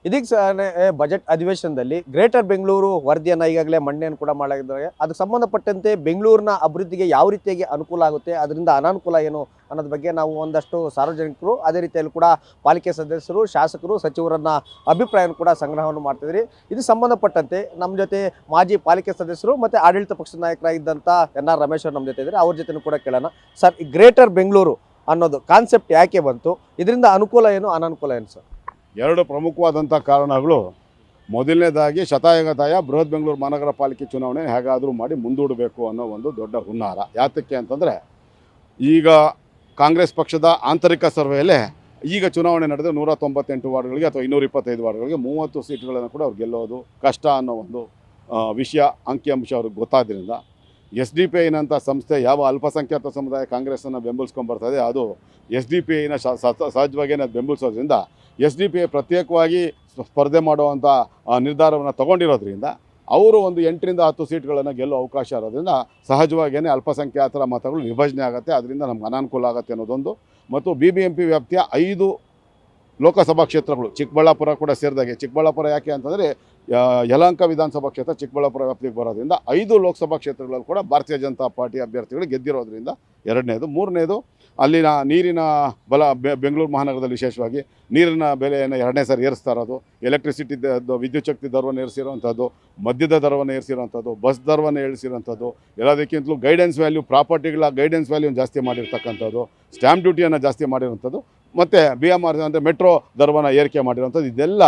ಇದೀಗ ಬಜೆಟ್ ಅಧಿವೇಶನದಲ್ಲಿ ಗ್ರೇಟರ್ ಬೆಂಗಳೂರು ವರದಿಯನ್ನು ಈಗಾಗಲೇ ಮಂಡನೆಯನ್ನು ಕೂಡ ಮಾಡಲಾಗಿದ್ದಾರೆ. ಅದಕ್ಕೆ ಸಂಬಂಧಪಟ್ಟಂತೆ ಬೆಂಗಳೂರಿನ ಅಭಿವೃದ್ಧಿಗೆ ಯಾವ ರೀತಿಯಾಗಿ ಅನುಕೂಲ ಆಗುತ್ತೆ, ಅದರಿಂದ ಅನಾನುಕೂಲ ಏನು ಅನ್ನೋದ್ರ ಬಗ್ಗೆ ನಾವು ಒಂದಷ್ಟು ಸಾರ್ವಜನಿಕರು, ಅದೇ ರೀತಿಯಲ್ಲಿ ಕೂಡ ಪಾಲಿಕೆ ಸದಸ್ಯರು, ಶಾಸಕರು, ಸಚಿವರನ್ನ ಅಭಿಪ್ರಾಯವನ್ನು ಕೂಡ ಸಂಗ್ರಹವನ್ನು ಮಾಡ್ತಿದ್ರಿ. ಇದು ಸಂಬಂಧಪಟ್ಟಂತೆ ನಮ್ಮ ಜೊತೆ ಮಾಜಿ ಪಾಲಿಕೆ ಸದಸ್ಯರು ಮತ್ತು ಆಡಳಿತ ಪಕ್ಷದ ನಾಯಕರಾಗಿದ್ದಂಥ NR ರಮೇಶ್ ಅವರು ನಮ್ಮ ಜೊತೆ ಇದ್ದಾರೆ. ಅವ್ರ ಜೊತೆ ಕೂಡ ಕೇಳೋಣ. ಸರ್, ಈ ಗ್ರೇಟರ್ ಬೆಂಗಳೂರು ಅನ್ನೋದು ಕಾನ್ಸೆಪ್ಟ್ ಯಾಕೆ ಬಂತು, ಇದರಿಂದ ಅನುಕೂಲ ಏನು, ಅನಾನುಕೂಲ ಏನು ಸರ್? ಎರಡು ಪ್ರಮುಖವಾದಂಥ ಕಾರಣಗಳು. ಮೊದಲನೇದಾಗಿ ಶತಾಯಗತಾಯ ಬೃಹತ್ ಬೆಂಗಳೂರು ಮಹಾನಗರ ಪಾಲಿಕೆ ಚುನಾವಣೆ ಹೇಗಾದರೂ ಮಾಡಿ ಮುಂದೂಡಬೇಕು ಅನ್ನೋ ಒಂದು ದೊಡ್ಡ ಹುನ್ನಾರ. ಯಾತಕ್ಕೆ ಅಂತಂದರೆ, ಈಗ ಕಾಂಗ್ರೆಸ್ ಪಕ್ಷದ ಆಂತರಿಕ ಸರ್ವೆಯಲ್ಲೇ ಈಗ ಚುನಾವಣೆ ನಡೆದ 198 ವಾರ್ಡ್ಗಳಿಗೆ ಅಥವಾ 225 ವಾರ್ಡ್ಗಳಿಗೆ 30 ಸೀಟ್ಗಳನ್ನು ಕೂಡ ಅವ್ರು ಗೆಲ್ಲೋದು ಕಷ್ಟ ಅನ್ನೋ ಒಂದು ವಿಷಯ, ಅಂಕಿಅಂಶ ಅವ್ರಿಗೆ ಗೊತ್ತಾದ್ರಿಂದ SDPIನಂಥ ಸಂಸ್ಥೆ ಯಾವ ಅಲ್ಪಸಂಖ್ಯಾತ ಸಮುದಾಯ ಕಾಂಗ್ರೆಸ್ಸನ್ನು ಬೆಂಬಲಿಸ್ಕೊಂಡ್ಬರ್ತದೆ, ಅದು SDPIನ ಸಹಜವಾಗಿಯೇ ಬೆಂಬಲಿಸೋದ್ರಿಂದ SDPI ಪ್ರತ್ಯೇಕವಾಗಿ ಸ್ಪರ್ಧೆ ಮಾಡುವಂಥ ನಿರ್ಧಾರವನ್ನು ತಗೊಂಡಿರೋದ್ರಿಂದ ಅವರು ಒಂದು 8 ರಿಂದ 10 ಸೀಟ್ಗಳನ್ನು ಗೆಲ್ಲೋ ಅವಕಾಶ ಇರೋದ್ರಿಂದ ಸಹಜವಾಗಿಯೇ ಅಲ್ಪಸಂಖ್ಯಾತರ ಮತಗಳು ವಿಭಜನೆ ಆಗುತ್ತೆ. ಅದರಿಂದ ನಮ್ಗೆ ಅನಾನುಕೂಲ ಆಗುತ್ತೆ ಅನ್ನೋದೊಂದು. ಮತ್ತು BBMP ವ್ಯಾಪ್ತಿಯ 5 ಲೋಕಸಭಾ ಕ್ಷೇತ್ರಗಳು, ಚಿಕ್ಕಬಳ್ಳಾಪುರ ಕೂಡ ಸೇರಿದಾಗೆ. ಚಿಕ್ಕಬಳ್ಳಾಪುರ ಯಾಕೆ ಅಂತಂದರೆ ಯಲಹಂಕ ವಿಧಾನಸಭಾ ಕ್ಷೇತ್ರ ಚಿಕ್ಕಬಳ್ಳಾಪುರ ವ್ಯಾಪ್ತಿಗೆ ಬರೋದ್ರಿಂದ 5 ಲೋಕಸಭಾ ಕ್ಷೇತ್ರಗಳಲ್ಲಿ ಕೂಡ ಭಾರತೀಯ ಜನತಾ ಪಾರ್ಟಿ ಅಭ್ಯರ್ಥಿಗಳು ಗೆದ್ದಿರೋದ್ರಿಂದ ಎರಡನೇದು. ಮೂರನೇದು, ಅಲ್ಲಿನ ನೀರಿನ ಬಲ ಬೆಂಗಳೂರು ಮಹಾನಗರದಲ್ಲಿ ವಿಶೇಷವಾಗಿ ನೀರಿನ ಬೆಲೆಯನ್ನು 2ನೇ ಸಾರಿ ಏರಿಸ್ತಾ ಇರೋದು, ಎಲೆಕ್ಟ್ರಿಸಿಟಿ ವಿದ್ಯುತ್ ಶಕ್ತಿ ದರವನ್ನು ಏರಿಸಿರೋವಂಥದ್ದು, ಮದ್ಯದ ದರವನ್ನು ಏರಿಸಿರೋವಂಥದ್ದು, ಬಸ್ ದರವನ್ನು ಏರಿಸಿರೋವಂಥದ್ದು, ಎಲ್ಲದಕ್ಕಿಂತಲೂ ಗೈಡೆನ್ಸ್ ವ್ಯಾಲ್ಯೂ, ಪ್ರಾಪರ್ಟಿಗಳ ಗೈಡೆನ್ಸ್ ವ್ಯಾಲ್ಯೂ ಜಾಸ್ತಿ ಮಾಡಿರ್ತಕ್ಕಂಥದ್ದು, ಸ್ಟ್ಯಾಂಪ್ ಡ್ಯೂಟಿಯನ್ನು ಜಾಸ್ತಿ ಮಾಡಿರೋವಂಥದ್ದು, ಮತ್ತು BMR ಅಂದರೆ ಮೆಟ್ರೋ ದರವನ್ನು ಏರಿಕೆ ಮಾಡಿರೋವಂಥದ್ದು. ಇದೆಲ್ಲ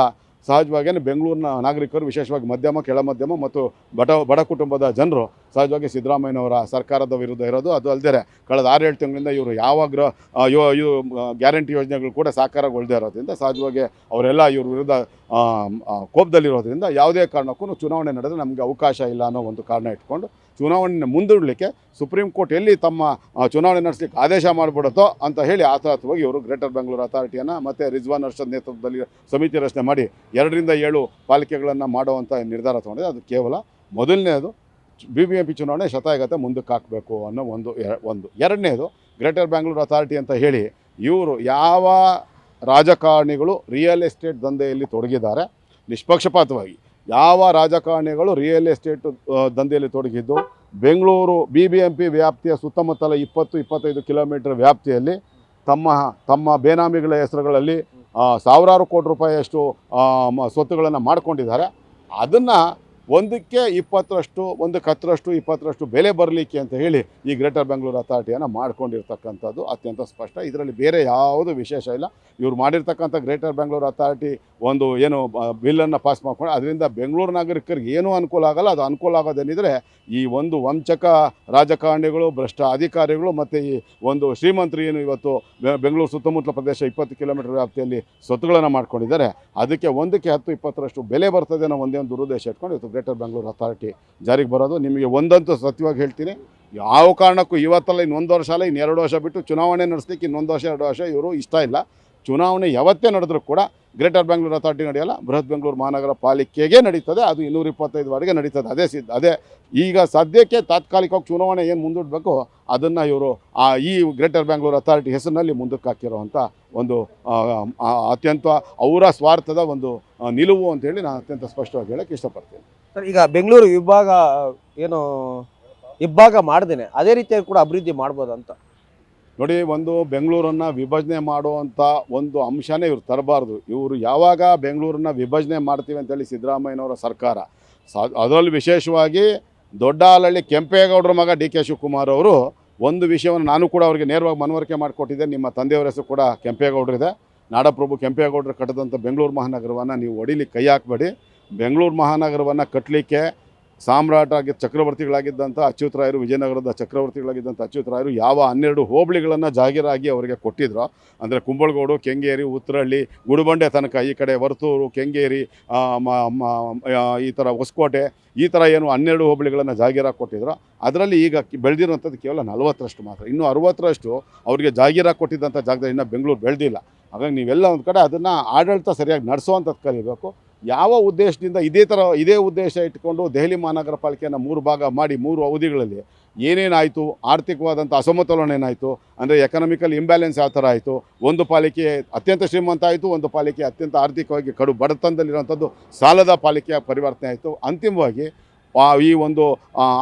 ಸಹಜವಾಗಿಯೇ ಬೆಂಗಳೂರಿನ ನಾಗರಿಕರು, ವಿಶೇಷವಾಗಿ ಮಧ್ಯಮ, ಕೆಳ ಮಧ್ಯಮ ಮತ್ತು ಬಡ ಕುಟುಂಬದ ಜನರು ಸಹಜವಾಗಿ ಸಿದ್ದರಾಮಯ್ಯನವರ ಸರ್ಕಾರದ ವಿರುದ್ಧ ಇರೋದು. ಅದು ಅಲ್ಲದೆ ಕಳೆದ 6-7 ತಿಂಗಳಿಂದ ಇವರು ಯಾವಾಗ ಗ್ಯಾರಂಟಿ ಯೋಜನೆಗಳು ಕೂಡ ಸಾಕಾರಗೊಳ್ಳದೇ ಇರೋದ್ರಿಂದ ಸಹಜವಾಗಿ ಅವರೆಲ್ಲ ಇವ್ರ ವಿರುದ್ಧ ಕೋಪದಲ್ಲಿರೋದ್ರಿಂದ ಯಾವುದೇ ಕಾರಣಕ್ಕೂ ಚುನಾವಣೆ ನಡೆದರೆ ನಮಗೆ ಅವಕಾಶ ಇಲ್ಲ ಅನ್ನೋ ಒಂದು ಕಾರಣ ಇಟ್ಕೊಂಡು ಚುನಾವಣೆಯನ್ನು ಮುಂದೂಡಲಿಕ್ಕೆ ಸುಪ್ರೀಂ ಕೋರ್ಟ್ ಎಲ್ಲಿ ತಮ್ಮ ಚುನಾವಣೆ ನಡೆಸಲಿಕ್ಕೆ ಆದೇಶ ಮಾಡಿಬಿಡುತ್ತೋ ಅಂತ ಹೇಳಿ ಆತುರಾತುವಾಗಿ ಇವರು ಗ್ರೇಟರ್ ಬೆಂಗಳೂರು ಅಥಾರಿಟಿಯನ್ನು ಮತ್ತು ರಿಜ್ವಾನ್ ಅರ್ಷದ್ ನೇತೃತ್ವದಲ್ಲಿ ಸಮಿತಿ ರಚನೆ ಮಾಡಿ 2 ರಿಂದ 7 ಪಾಲಿಕೆಗಳನ್ನು ಮಾಡುವಂಥ ನಿರ್ಧಾರ ತೊಗೊಂಡಿದೆ. ಅದು ಕೇವಲ ಮೊದಲನೇದು BBMP ಚುನಾವಣೆ ಶತಾಯಗತೆ ಮುಂದಕ್ಕೆ ಹಾಕಬೇಕು ಅನ್ನೋ ಒಂದು. ಎರಡನೇದು, ಗ್ರೇಟರ್ ಬೆಂಗಳೂರು ಅಥಾರಿಟಿ ಅಂತ ಹೇಳಿ ಇವರು ಯಾವ ರಾಜಕಾರಣಿಗಳು ರಿಯಲ್ ಎಸ್ಟೇಟ್ ದಂಧೆಯಲ್ಲಿ ತೊಡಗಿದ್ದಾರೆ, ನಿಷ್ಪಕ್ಷಪಾತವಾಗಿ ಯಾವ ರಾಜಕಾರಣಿಗಳು ರಿಯಲ್ ಎಸ್ಟೇಟ್ ದಂಧೆಯಲ್ಲಿ ತೊಡಗಿದ್ದು ಬೆಂಗಳೂರು BBMP ವ್ಯಾಪ್ತಿಯ ಸುತ್ತಮುತ್ತಲ 20-25 ಕಿಲೋಮೀಟರ್ ವ್ಯಾಪ್ತಿಯಲ್ಲಿ ತಮ್ಮ ಬೇನಾಮಿಗಳ ಹೆಸರುಗಳಲ್ಲಿ ಸಾವಿರಾರು ಕೋಟಿ ರೂಪಾಯಿಯಷ್ಟು ಸ್ವತ್ತುಗಳನ್ನು ಮಾಡಿಕೊಂಡಿದ್ದಾರೆ. ಅದನ್ನು ಒಂದಕ್ಕೆ 20ರಷ್ಟು, ಒಂದಕ್ಕೆ 10ರಷ್ಟು, 20ರಷ್ಟು ಬೆಲೆ ಬರಲಿಕ್ಕೆ ಅಂತ ಹೇಳಿ ಈ ಗ್ರೇಟರ್ ಬೆಂಗಳೂರು ಅಥಾರಿಟಿಯನ್ನು ಮಾಡ್ಕೊಂಡಿರ್ತಕ್ಕಂಥದ್ದು ಅತ್ಯಂತ ಸ್ಪಷ್ಟ. ಇದರಲ್ಲಿ ಬೇರೆ ಯಾವುದೂ ವಿಶೇಷ ಇಲ್ಲ. ಇವ್ರು ಮಾಡಿರ್ತಕ್ಕಂಥ ಗ್ರೇಟರ್ ಬೆಂಗಳೂರು ಅಥಾರಿಟಿ ಒಂದು ಏನು ಬಿಲ್ಲನ್ನು ಪಾಸ್ ಮಾಡ್ಕೊಂಡು ಅದರಿಂದ ಬೆಂಗಳೂರು ನಾಗರಿಕರಿಗೆ ಏನೂ ಅನುಕೂಲ ಆಗೋಲ್ಲ. ಅದು ಅನುಕೂಲ ಆಗೋದೇನಿದ್ರೆ ಈ ಒಂದು ವಂಚಕ ರಾಜಕಾರಣಿಗಳು, ಭ್ರಷ್ಟ ಅಧಿಕಾರಿಗಳು ಮತ್ತು ಈ ಒಂದು ಶ್ರೀಮಂತರು ಏನು ಇವತ್ತು ಬೆಂಗಳೂರು ಸುತ್ತಮುತ್ತಲ ಪ್ರದೇಶ 20 ಕಿಲೋಮೀಟರ್ ವ್ಯಾಪ್ತಿಯಲ್ಲಿ ಸ್ವತ್ತುಗಳನ್ನು ಮಾಡ್ಕೊಂಡಿದ್ದಾರೆ, ಅದಕ್ಕೆ ಒಂದಕ್ಕೆ 10-20ರಷ್ಟು ಬೆಲೆ ಬರ್ತದೆ ಅನ್ನೋ ಒಂದೇ ಒಂದು ದುರುದ್ದೇಶ ಇಟ್ಕೊಂಡು ಇವತ್ತು ಗ್ರೇಟರ್ ಬೆಂಗಳೂರು ಅಥಾರಿಟಿ ಜಾರಿಗೆ ಬರೋದು. ನಿಮಗೆ ಒಂದಂತೂ ಸತ್ಯವಾಗಿ ಹೇಳ್ತೀನಿ, ಯಾವ ಕಾರಣಕ್ಕೂ ಇವತ್ತಲ್ಲ ಇನ್ನೊಂದು ವರ್ಷ ಅಲ್ಲ, 2 ವರ್ಷ ಬಿಟ್ಟು ಚುನಾವಣೆ ನಡೆಸಲಿಕ್ಕೆ ಇನ್ನೊಂದು ವರ್ಷ 2 ವರ್ಷ ಇವರು ಇಷ್ಟ ಇಲ್ಲ. ಚುನಾವಣೆ ಯಾವತ್ತೇ ನಡೆದರೂ ಕೂಡ ಗ್ರೇಟರ್ ಬೆಂಗಳೂರು ಅಥಾರಿಟಿ ನಡೆಯಲ್ಲ, ಬೃಹತ್ ಬೆಂಗಳೂರು ಮಹಾನಗರ ಪಾಲಿಕೆಗೆ ನಡೀತದೆ. ಅದು 225 ವಾರ್ಡ್ಗೆ ನಡೀತದೆ. ಅದೇ ಈಗ ಸದ್ಯಕ್ಕೆ ತಾತ್ಕಾಲಿಕವಾಗಿ ಚುನಾವಣೆ ಏನು ಮುಂದೂಡಬೇಕು ಅದನ್ನು ಇವರು ಈ ಗ್ರೇಟರ್ ಬೆಂಗಳೂರು ಅಥಾರಿಟಿ ಹೆಸರಿನಲ್ಲಿ ಮುಂದಕ್ಕೆ ಹಾಕಿರುವಂಥ ಒಂದು ಅತ್ಯಂತ ಅವರ ಸ್ವಾರ್ಥದ ಒಂದು ನಿಲುವು ಅಂತೇಳಿ ನಾನು ಅತ್ಯಂತ ಸ್ಪಷ್ಟವಾಗಿ ಹೇಳೋಕ್ಕೆ ಇಷ್ಟಪಡ್ತೀನಿ. ಸರ್, ಈಗ ಬೆಂಗಳೂರು ಇಬ್ಬಾಗ ಮಾಡ್ದೇನೆ ಅದೇ ರೀತಿಯಾಗಿ ಕೂಡ ಅಭಿವೃದ್ಧಿ ಮಾಡ್ಬೋದು ಅಂತ ನೋಡಿ. ಒಂದು ಬೆಂಗಳೂರನ್ನು ವಿಭಜನೆ ಮಾಡುವಂಥ ಒಂದು ಅಂಶನೇ ಇವ್ರು ತರಬಾರ್ದು. ಇವರು ಯಾವಾಗ ಬೆಂಗಳೂರನ್ನು ವಿಭಜನೆ ಮಾಡ್ತೀವಿ ಅಂತೇಳಿ ಸಿದ್ದರಾಮಯ್ಯನವರ ಸರ್ಕಾರ, ಅದರಲ್ಲಿ ವಿಶೇಷವಾಗಿ ದೊಡ್ಡ ಹಾಲಹಳ್ಳಿ ಕೆಂಪೇಗೌಡರ ಮಗ DK ಶಿವಕುಮಾರ್ ಅವರು ಒಂದು ವಿಷಯವನ್ನು ನಾನು ಕೂಡ ಅವರಿಗೆ ನೇರವಾಗಿ ಮನವರಿಕೆ ಮಾಡಿಕೊಟ್ಟಿದ್ದೆ. ನಿಮ್ಮ ತಂದೆಯವರ ಹೆಸರು ಕೂಡ ಕೆಂಪೇಗೌಡರಿದೆ. ನಾಡಪ್ರಭು ಕೆಂಪೇಗೌಡರು ಕಟ್ಟಿದಂಥ ಬೆಂಗಳೂರು ಮಹಾನಗರವನ್ನು ನೀವು ಹೊಡಿಲಿಕ್ಕೆ ಕೈ ಹಾಕಬೇಡಿ. ಬೆಂಗಳೂರು ಮಹಾನಗರವನ್ನು ಕಟ್ಟಲಿಕ್ಕೆ ಚಕ್ರವರ್ತಿಗಳಾಗಿದ್ದಂಥ ಅಚ್ಯುತರಾಯರು, ವಿಜಯನಗರದ ಚಕ್ರವರ್ತಿಗಳಾಗಿದ್ದಂಥ ಅಚ್ಯುತರಾಯರು ಯಾವ 12 ಹೋಬಳಿಗಳನ್ನು ಜಾಗೀರಾಗಿ ಅವರಿಗೆ ಕೊಟ್ಟಿದ್ರು ಅಂದರೆ ಕುಂಬಳಗೋಡು, ಕೆಂಗೇರಿ, ಉತ್ತರಹಳ್ಳಿ, ಗುಡಿಬಂಡೆ ತನಕ, ಈ ಕಡೆ ವರ್ತೂರು, ಕೆಂಗೇರಿ, ಈ ಥರ ಹೊಸಕೋಟೆ, ಈ ಥರ ಏನು 12 ಹೋಬಳಿಗಳನ್ನು ಜಾಗೀರಾಗಿ ಕೊಟ್ಟಿದ್ರು. ಅದರಲ್ಲಿ ಈಗ ಬೆಳೆದಿರೋಂಥದ್ದು ಕೇವಲ 40ರಷ್ಟು ಮಾತ್ರ. ಇನ್ನೂ 60ರಷ್ಟು ಅವರಿಗೆ ಜಾಗೀರಾಗಿ ಕೊಟ್ಟಿದ್ದಂಥ ಜಾಗದಲ್ಲಿ ಇನ್ನೂ ಬೆಂಗಳೂರು ಬೆಳೆದಿಲ್ಲ. ಹಾಗಾಗಿ ನೀವೆಲ್ಲ ಒಂದು ಕಡೆ ಅದನ್ನು ಆಡಳಿತ ಸರಿಯಾಗಿ ನಡೆಸೋವಂಥದ್ದು ಕಲಿಬೇಕು. ಯಾವ ಉದ್ದೇಶದಿಂದ ಇದೇ ಉದ್ದೇಶ ಇಟ್ಕೊಂಡು ದೆಹಲಿ ಮಹಾನಗರ ಪಾಲಿಕೆಯನ್ನು 3 ಭಾಗ ಮಾಡಿ 3 ಅವಧಿಗಳಲ್ಲಿ ಏನೇನಾಯಿತು, ಆರ್ಥಿಕವಾದಂಥ ಅಸಮತೋಲನ ಏನಾಯಿತು, ಅಂದರೆ ಎಕನಾಮಿಕಲ್ ಇಂಬ್ಯಾಲೆನ್ಸ್ ಯಾವ ಥರ ಆಯಿತು, ಒಂದು ಪಾಲಿಕೆ ಅತ್ಯಂತ ಶ್ರೀಮಂತ ಆಯಿತು, ಒಂದು ಪಾಲಿಕೆ ಅತ್ಯಂತ ಆರ್ಥಿಕವಾಗಿ ಕಡು ಬಡತನದಲ್ಲಿರುವಂಥದ್ದು ಸಾಲದ ಪಾಲಿಕೆಯ ಪರಿವರ್ತನೆ ಆಯಿತು. ಅಂತಿಮವಾಗಿ ಈ ಒಂದು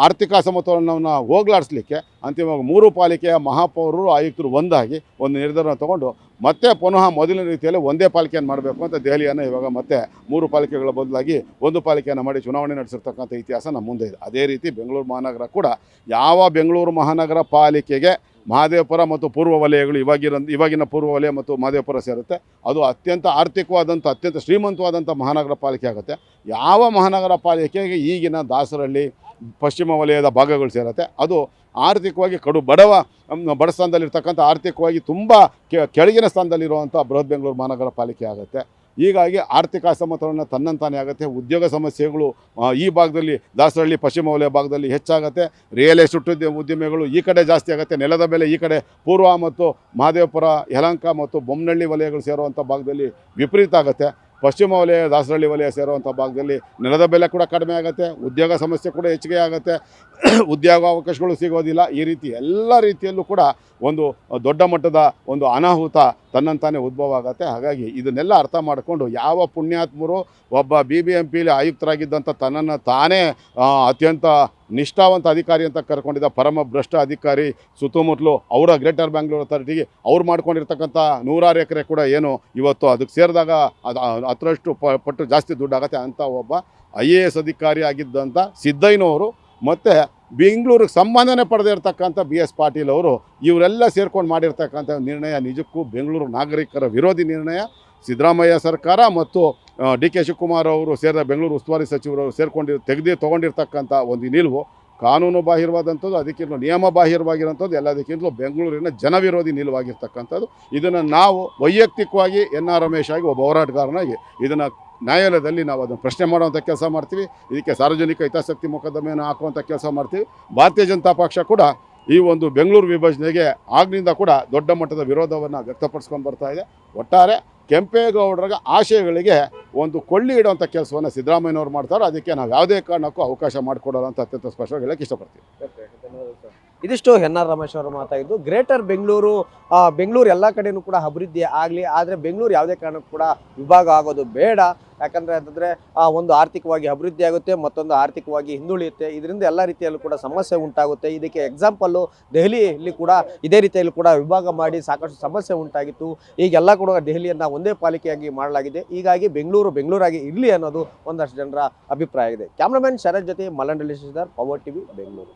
ಆರ್ಥಿಕ ಅಸಮತೋಲನವನ್ನು ಹೋಗಲಾಡಿಸ್ಲಿಕ್ಕೆ ಅಂತಿಮವಾಗಿ 3 ಪಾಲಿಕೆಯ ಮಹಾಪೌರರು ಆಯುಕ್ತರು ಒಂದಾಗಿ ಒಂದು ನಿರ್ಧಾರ ತಗೊಂಡು ಮತ್ತೆ ಪುನಃ ಮೊದಲಿನ ರೀತಿಯಲ್ಲಿ ಒಂದೇ ಪಾಲಿಕೆಯನ್ನು ಮಾಡಬೇಕು ಅಂತ ದೆಹಲಿಯನ್ನು ಇವಾಗ ಮತ್ತೆ 3 ಪಾಲಿಕೆಗಳ ಬದಲಾಗಿ ಒಂದು ಪಾಲಿಕೆಯನ್ನು ಮಾಡಿ ಚುನಾವಣೆ ನಡೆಸಿರ್ತಕ್ಕಂಥ ಇತಿಹಾಸ ನಮ್ಮ ಮುಂದೆ ಇದೆ. ಅದೇ ರೀತಿ ಬೆಂಗಳೂರು ಮಹಾನಗರ ಕೂಡ ಯಾವ ಬೆಂಗಳೂರು ಮಹಾನಗರ ಪಾಲಿಕೆಗೆ ಮಹದೇವಪುರ ಮತ್ತು ಪೂರ್ವ ವಲಯಗಳು ಇವಾಗಿನ ಪೂರ್ವ ವಲಯ ಮತ್ತು ಮಹದೇವಪುರ ಸೇರುತ್ತೆ, ಅದು ಅತ್ಯಂತ ಆರ್ಥಿಕವಾದಂಥ ಅತ್ಯಂತ ಶ್ರೀಮಂತವಾದಂಥ ಮಹಾನಗರ ಪಾಲಿಕೆ ಆಗುತ್ತೆ. ಯಾವ ಮಹಾನಗರ ಪಾಲಿಕೆಗೆ ಈಗಿನ ದಾಸರಹಳ್ಳಿ ಪಶ್ಚಿಮ ವಲಯದ ಭಾಗಗಳು ಸೇರುತ್ತೆ, ಅದು ಆರ್ಥಿಕವಾಗಿ ಕಡು ಬಡ ಸ್ಥಾನದಲ್ಲಿರ್ತಕ್ಕಂಥ ಆರ್ಥಿಕವಾಗಿ ತುಂಬ ಕೆಳಗಿನ ಸ್ಥಾನದಲ್ಲಿರುವಂಥ ಬೃಹತ್ ಬೆಂಗಳೂರು ಮಹಾನಗರ ಪಾಲಿಕೆ ಆಗುತ್ತೆ. ಹೀಗಾಗಿ ಆರ್ಥಿಕ ಅಸಮತೋಲನ ತನ್ನಂತಾನೇ ಆಗುತ್ತೆ. ಉದ್ಯೋಗ ಸಮಸ್ಯೆಗಳು ಈ ಭಾಗದಲ್ಲಿ ದಾಸರಹಳ್ಳಿ ಪಶ್ಚಿಮ ವಲಯ ಭಾಗದಲ್ಲಿ ಹೆಚ್ಚಾಗುತ್ತೆ. ರಿಯಲ್ ಎಸ್ಟೇಟ್ ಉದ್ಯಮಿಗಳು ಈ ಕಡೆ ಜಾಸ್ತಿ ಆಗುತ್ತೆ. ನೆಲದ ಬೆಲೆ ಈ ಕಡೆ ಪೂರ್ವ ಮತ್ತು ಮಹದೇವಪುರ, ಯಲಹಂಕ ಮತ್ತು ಬೊಮ್ಮನಹಳ್ಳಿ ವಲಯಗಳು ಸೇರುವಂಥ ಭಾಗದಲ್ಲಿ ವಿಪರೀತ ಆಗುತ್ತೆ. ಪಶ್ಚಿಮ ವಲಯ ದಾಸರಹಳ್ಳಿ ವಲಯ ಸೇರುವಂಥ ಭಾಗದಲ್ಲಿ ನೆಲದ ಬೆಲೆ ಕೂಡ ಕಡಿಮೆ ಆಗುತ್ತೆ, ಉದ್ಯೋಗ ಸಮಸ್ಯೆ ಕೂಡ ಹೆಚ್ಚಿಗೆ ಆಗುತ್ತೆ, ಉದ್ಯೋಗಾವಕಾಶಗಳು ಸಿಗೋದಿಲ್ಲ. ಈ ರೀತಿ ಎಲ್ಲ ರೀತಿಯಲ್ಲೂ ಕೂಡ ಒಂದು ದೊಡ್ಡ ಮಟ್ಟದ ಒಂದು ಅನಾಹುತ ತನ್ನಂತಾನೇ ಉದ್ಭವ ಆಗುತ್ತೆ. ಹಾಗಾಗಿ ಇದನ್ನೆಲ್ಲ ಅರ್ಥ ಮಾಡಿಕೊಂಡು ಯಾವ ಪುಣ್ಯಾತ್ಮರು ಒಬ್ಬ BBMPಲಿ ಆಯುಕ್ತರಾಗಿದ್ದಂಥ ತನ್ನನ್ನು ತಾನೇ ಅತ್ಯಂತ ನಿಷ್ಠಾವಂತ ಅಧಿಕಾರಿ ಅಂತ ಕರ್ಕೊಂಡಿದ್ದ ಪರಮ ಭ್ರಷ್ಟ ಅಧಿಕಾರಿ ಸುತ್ತಮುತ್ತಲು ಅವರ ಗ್ರೇಟರ್ ಬ್ಯಾಂಗ್ಳೂರ್ ಅಥಾರಿಟಿಗೆ ಅವ್ರು ಮಾಡ್ಕೊಂಡಿರ್ತಕ್ಕಂಥ 100 ಎಕರೆ ಕೂಡ ಏನು ಇವತ್ತು ಅದಕ್ಕೆ ಸೇರಿದಾಗ ಅದು 10ರಷ್ಟು ಪಟ್ಟು ಜಾಸ್ತಿ ದುಡ್ಡಾಗತ್ತೆ ಅಂತ ಒಬ್ಬ IAS ಅಧಿಕಾರಿ ಆಗಿದ್ದಂಥ ಸಿದ್ದಯ್ಯನವರು ಮತ್ತು ಬೆಂಗಳೂರಿಗೆ ಸಂಬಂಧನೇ ಪಡೆದೇ ಇರತಕ್ಕಂಥ BS ಪಾಟೀಲ್ ಅವರು ಇವರೆಲ್ಲ ಸೇರ್ಕೊಂಡು ಮಾಡಿರ್ತಕ್ಕಂಥ ನಿರ್ಣಯ ನಿಜಕ್ಕೂ ಬೆಂಗಳೂರು ನಾಗರಿಕರ ವಿರೋಧಿ ನಿರ್ಣಯ. ಸಿದ್ದರಾಮಯ್ಯ ಸರ್ಕಾರ ಮತ್ತು DK ಶಿವಕುಮಾರ್ ಅವರು ಸೇರಿದ ಬೆಂಗಳೂರು ಉಸ್ತುವಾರಿ ಸಚಿವರು ತೊಗೊಂಡಿರ್ತಕ್ಕಂಥ ಒಂದು ನಿಲುವು ಕಾನೂನು ಬಾಹಿರವಾದಂಥದ್ದು, ಅದಕ್ಕಿಂತ ನಿಯಮ ಬಾಹಿರವಾಗಿರೋಂಥದ್ದು, ಎಲ್ಲದಕ್ಕಿಂತಲೂ ಬೆಂಗಳೂರಿನ ಜನವಿರೋಧಿ ನಿಲುವಾಗಿರ್ತಕ್ಕಂಥದ್ದು. ಇದನ್ನು ನಾವು ವೈಯಕ್ತಿಕವಾಗಿ NR ರಮೇಶ್ ಆಗಿ ಒಬ್ಬ ಹೋರಾಟಗಾರನಾಗಿ ಇದನ್ನು ನ್ಯಾಯಾಲಯದಲ್ಲಿ ನಾವು ಅದನ್ನು ಪ್ರಶ್ನೆ ಮಾಡುವಂಥ ಕೆಲಸ ಮಾಡ್ತೀವಿ. ಇದಕ್ಕೆ ಸಾರ್ವಜನಿಕ ಹಿತಾಸಕ್ತಿ ಮೊಕದ್ದಮೆಯನ್ನು ಹಾಕುವಂಥ ಕೆಲಸ ಮಾಡ್ತೀವಿ. ಭಾರತೀಯ ಜನತಾ ಪಕ್ಷ ಕೂಡ ಈ ಒಂದು ಬೆಂಗಳೂರು ವಿಭಜನೆಗೆ ಆಗ್ನಿಂದ ಕೂಡ ದೊಡ್ಡ ಮಟ್ಟದ ವಿರೋಧವನ್ನು ವ್ಯಕ್ತಪಡಿಸ್ಕೊಂಡು ಬರ್ತಾ ಇದೆ. ಒಟ್ಟಾರೆ ಕೆಂಪೇಗೌಡರ ಆಶಯಗಳಿಗೆ ಒಂದು ಕೊಳ್ಳಿ ಇಡುವಂಥ ಕೆಲಸವನ್ನು ಸಿದ್ದರಾಮಯ್ಯನವರು ಮಾಡ್ತಾರೆ. ಅದಕ್ಕೆ ನಾವು ಯಾವುದೇ ಕಾರಣಕ್ಕೂ ಅವಕಾಶ ಮಾಡಿಕೊಡೋಲ್ಲ ಅಂತ ಅತ್ಯಂತ ಸ್ಪಷ್ಟವಾಗಿ ಹೇಳಕ್ಕೆ ಇಷ್ಟಪಡ್ತೀವಿ. ಇದಿಷ್ಟು NR ರಮೇಶ್ ಅವರು ಮಾತಾಡಿದ್ದು. ಗ್ರೇಟರ್ ಬೆಂಗಳೂರು ಎಲ್ಲ ಕಡೆಯೂ ಕೂಡ ಅಭಿವೃದ್ಧಿ ಆಗಲಿ, ಆದರೆ ಬೆಂಗಳೂರು ಯಾವುದೇ ಕಾರಣಕ್ಕೂ ಕೂಡ ವಿಭಾಗ ಆಗೋದು ಬೇಡ. ಯಾಕಂದರೆ ಅಂತಂದರೆ ಒಂದು ಆರ್ಥಿಕವಾಗಿ ಅಭಿವೃದ್ಧಿ ಆಗುತ್ತೆ, ಮತ್ತೊಂದು ಆರ್ಥಿಕವಾಗಿ ಹಿಂದುಳಿಯುತ್ತೆ. ಇದರಿಂದ ಎಲ್ಲ ರೀತಿಯಲ್ಲೂ ಕೂಡ ಸಮಸ್ಯೆ ಉಂಟಾಗುತ್ತೆ. ಇದಕ್ಕೆ ಎಕ್ಸಾಂಪಲ್ಲು ದೆಹಲಿಯಲ್ಲಿ ಕೂಡ ಇದೇ ರೀತಿಯಲ್ಲಿ ಕೂಡ ವಿಭಾಗ ಮಾಡಿ ಸಾಕಷ್ಟು ಸಮಸ್ಯೆ ಉಂಟಾಗಿತ್ತು. ಈಗೆಲ್ಲ ಕೂಡ ದೆಹಲಿಯನ್ನು ಒಂದೇ ಪಾಲಿಕೆಯಾಗಿ ಮಾಡಲಾಗಿದೆ. ಹೀಗಾಗಿ ಬೆಂಗಳೂರಾಗಿ ಇರಲಿ ಅನ್ನೋದು ಒಂದಷ್ಟು ಜನರ ಅಭಿಪ್ರಾಯ ಇದೆ. ಕ್ಯಾಮ್ರಾಮನ್ ಶರತ್ ಜೊತೆ ಮಲ್ಲಂಡಳ್ಳಿ ಶ್ರೀಧರ್, ಪವರ್ TV, ಬೆಂಗಳೂರು.